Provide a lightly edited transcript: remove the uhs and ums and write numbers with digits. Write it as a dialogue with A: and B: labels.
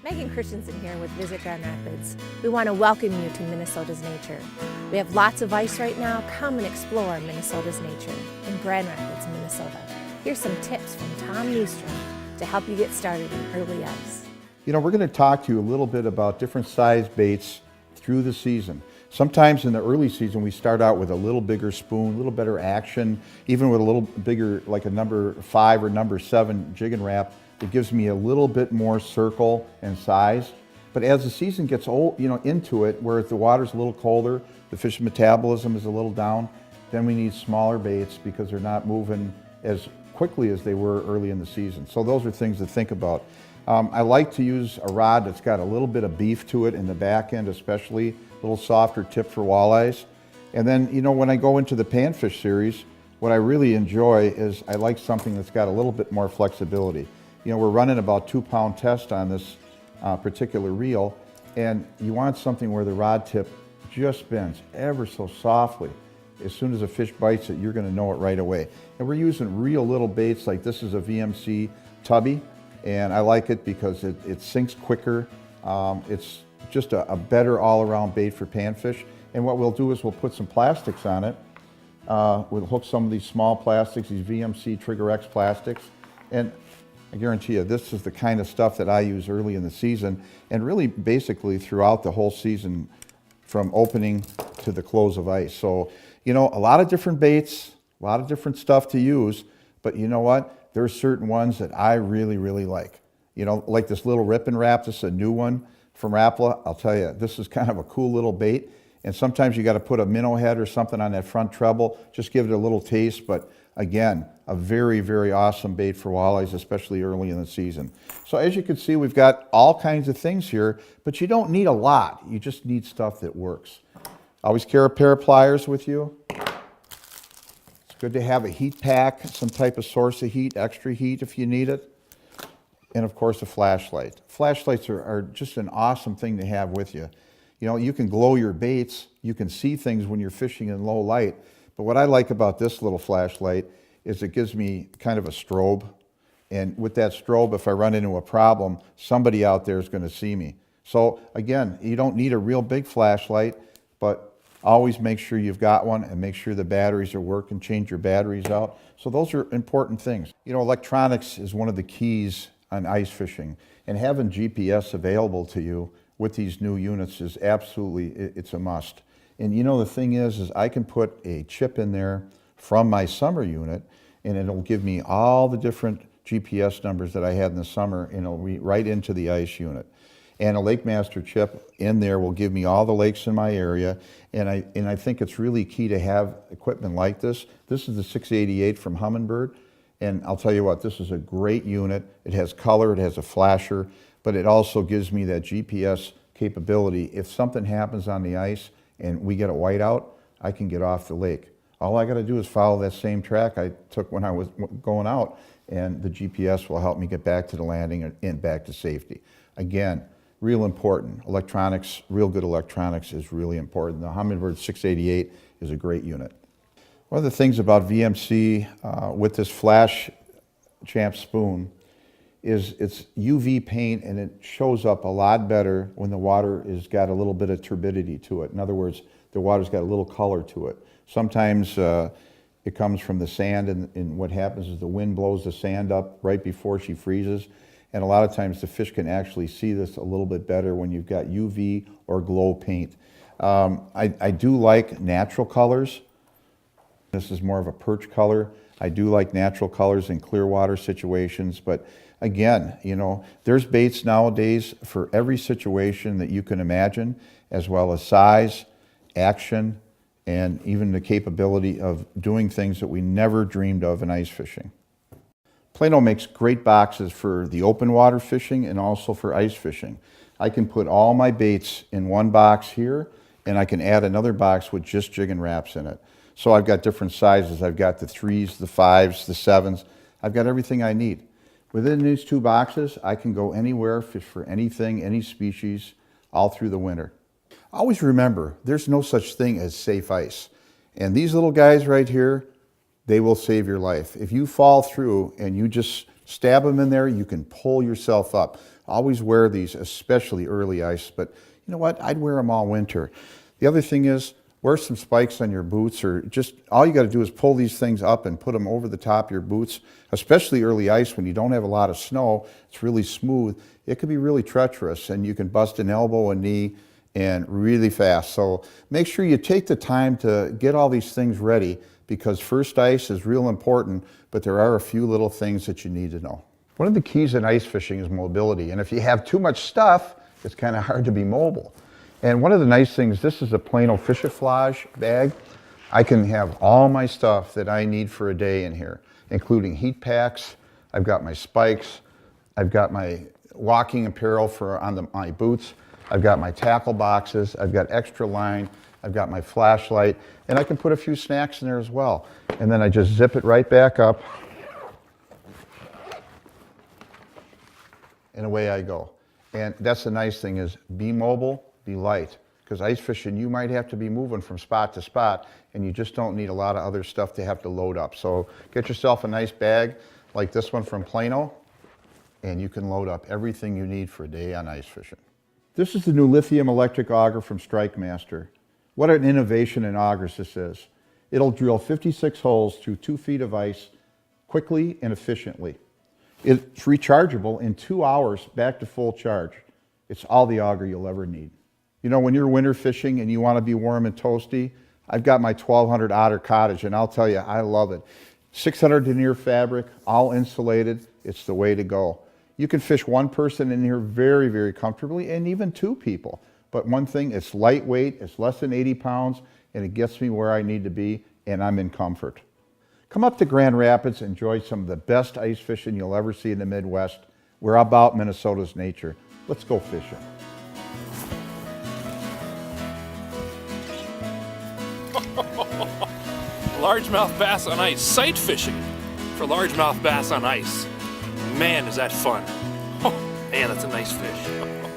A: Megan Christensen here with Visit Grand Rapids. We want to welcome you to Minnesota's nature. We have lots of ice right now. Come and explore Minnesota's nature in Grand Rapids, Minnesota. Here's some tips from Tom Newstrom to help you get started in early ice.
B: You know, we're going to talk to you a little bit about different size baits through the season. Sometimes in the early season, we start out with a little bigger spoon, a little better action, even with a little bigger, like a number 5 or number 7 jig and wrap. It gives me a little bit more circle and size. But as the season gets into it, where the water's a little colder, the fish metabolism is a little down, then we need smaller baits because they're not moving as quickly as they were early in the season. So those are things to think about. I like to use a rod that's got a little bit of beef to it in the back end, especially a little softer tip for walleyes. And then, you know, when I go into the panfish series, what I really enjoy is I like something that's got a little bit more flexibility. You know, we're running about 2-pound test on this particular reel, and you want something where the rod tip just bends ever so softly. As soon as a fish bites it, you're going to know it right away. And we're using real little baits, like this is a VMC tubby, and I like it because it sinks quicker. It's just a better all-around bait for panfish. And what we'll do is we'll put some plastics on it. We'll hook some of these small plastics, these VMC Trigger X plastics, and I guarantee you this is the kind of stuff that I use early in the season and really basically throughout the whole season from opening to the close of ice. So, you know, a lot of different baits, a lot of different stuff to use, but you know what? There are certain ones that I really, really like. You know, like this little Rip and Wrap, this is a new one from Rapala. I'll tell you, this is kind of a cool little bait. And sometimes you got to put a minnow head or something on that front treble, just give it a little taste. But again, a very, very awesome bait for walleyes, especially early in the season. So as you can see, we've got all kinds of things here, but you don't need a lot. You just need stuff that works. Always carry a pair of pliers with you. It's good to have a heat pack, some type of source of heat, extra heat if you need it. And of course, a flashlight. Flashlights are just an awesome thing to have with you. You know, you can glow your baits, you can see things when you're fishing in low light, but what I like about this little flashlight is it gives me kind of a strobe. And with that strobe, if I run into a problem, somebody out there is going to see me. So again, you don't need a real big flashlight, but always make sure you've got one and make sure the batteries are working, change your batteries out. So those are important things. You know, electronics is one of the keys on ice fishing, and having GPS available to you with these new units is absolutely, it's a must. And you know, the thing is I can put a chip in there from my summer unit, and it'll give me all the different GPS numbers that I had in the summer, and it'll be right into the ice unit. And a Lake Master chip in there will give me all the lakes in my area, and I think it's really key to have equipment like this. This is the 688 from Humminbird, and I'll tell you what, this is a great unit. It has color, it has a flasher, but it also gives me that GPS capability. If something happens on the ice and we get a whiteout, I can get off the lake. All I got to do is follow that same track I took when I was going out, and the GPS will help me get back to the landing and back to safety. Again, real important. Electronics, real good electronics is really important. The Humminbird 688 is a great unit. One of the things about VMC with this Flash Champ spoon is it's UV paint, and it shows up a lot better when the water has got a little bit of turbidity to it. In other words, the water's got a little color to it. Sometimes it comes from the sand, and what happens is the wind blows the sand up right before she freezes, and a lot of times the fish can actually see this a little bit better when you've got UV or glow paint. I do like natural colors. This is more of a perch color. I do like natural colors in clear water situations, but again, you know, there's baits nowadays for every situation that you can imagine, as well as size, action, and even the capability of doing things that we never dreamed of in ice fishing. Plano makes great boxes for the open water fishing and also for ice fishing. I can put all my baits in one box here, and I can add another box with just jig and wraps in it. So I've got different sizes. I've got the 3s, the 5s, the 7s. I've got everything I need. Within these 2 boxes, I can go anywhere, fish for anything, any species, all through the winter. Always remember, there's no such thing as safe ice. And these little guys right here, they will save your life. If you fall through and you just Stab them in there, you can pull yourself up. Always wear these, especially early ice, but you know what? I'd wear them all winter. The other thing is, wear some spikes on your boots, or just all you got to do is pull these things up and put them over the top of your boots, especially early ice when you don't have a lot of snow. It's really smooth. It could be really treacherous, and you can bust an elbow, a knee, and really fast. So make sure you take the time to get all these things ready, because first ice is real important, but there are a few little things that you need to know. One of the keys in ice fishing is mobility, and if you have too much stuff, it's kind of hard to be mobile. And one of the nice things, this is a Plano Fishaflage bag. I can have all my stuff that I need for a day in here, including heat packs. I've got my spikes. I've got my walking apparel for my boots. I've got my tackle boxes. I've got extra line. I've got my flashlight, and I can put a few snacks in there as well. And then I just zip it right back up, and away I go. And that's the nice thing, is be mobile, be light, because ice fishing, you might have to be moving from spot to spot, and you just don't need a lot of other stuff to have to load up. So get yourself a nice bag like this one from Plano, and you can load up everything you need for a day on ice fishing. This is the new lithium electric auger from StrikeMaster. What an innovation in augers this is. It'll drill 56 holes through 2 feet of ice quickly and efficiently. It's rechargeable in 2 hours back to full charge. It's all the auger you'll ever need. You know, when you're winter fishing and you want to be warm and toasty, I've got my 1200 Otter Cottage, and I'll tell you, I love it. 600 denier fabric, all insulated. It's the way to go. You can fish one person in here very, very comfortably, and even 2 people. But one thing, it's lightweight, it's less than 80 pounds, and it gets me where I need to be, and I'm in comfort. Come up to Grand Rapids, enjoy some of the best ice fishing you'll ever see in the Midwest. We're about Minnesota's nature. Let's go fishing.
C: Largemouth bass on ice. Sight fishing for largemouth bass on ice. Man, is that fun. Oh, man, that's a nice fish.